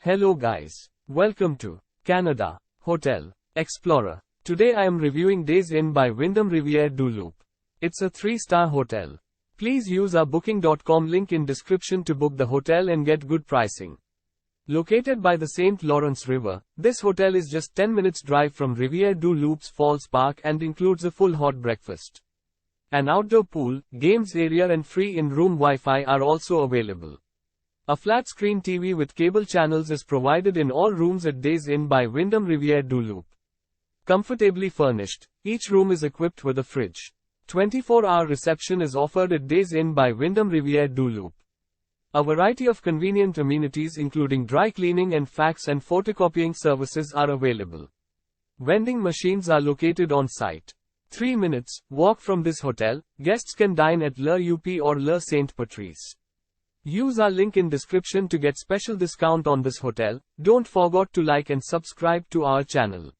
Hello guys. Welcome to Canada Hotel Explorer. Today I am reviewing Days Inn by Wyndham Riviere-Du-Loup. It's a 3-star hotel. Please use our booking.com link in description to book the hotel and get good pricing. Located by the St. Lawrence River, this hotel is just 10 minutes drive from Rivière-du-Loup's Falls Park and includes a full hot breakfast. An outdoor pool, games area and free in-room Wi-Fi are also available. A flat-screen TV with cable channels is provided in all rooms at Days Inn by Wyndham Riviere-Du-Loup. Comfortably furnished, each room is equipped with a fridge. 24-hour reception is offered at Days Inn by Wyndham Riviere-Du-Loup. A variety of convenient amenities including dry cleaning and fax and photocopying services are available. Vending machines are located on site. 3 minutes walk from this hotel, guests can dine at Le Up or Le Saint-Patrice. Use our link in description to get special discount on this hotel. Don't forget to like and subscribe to our channel.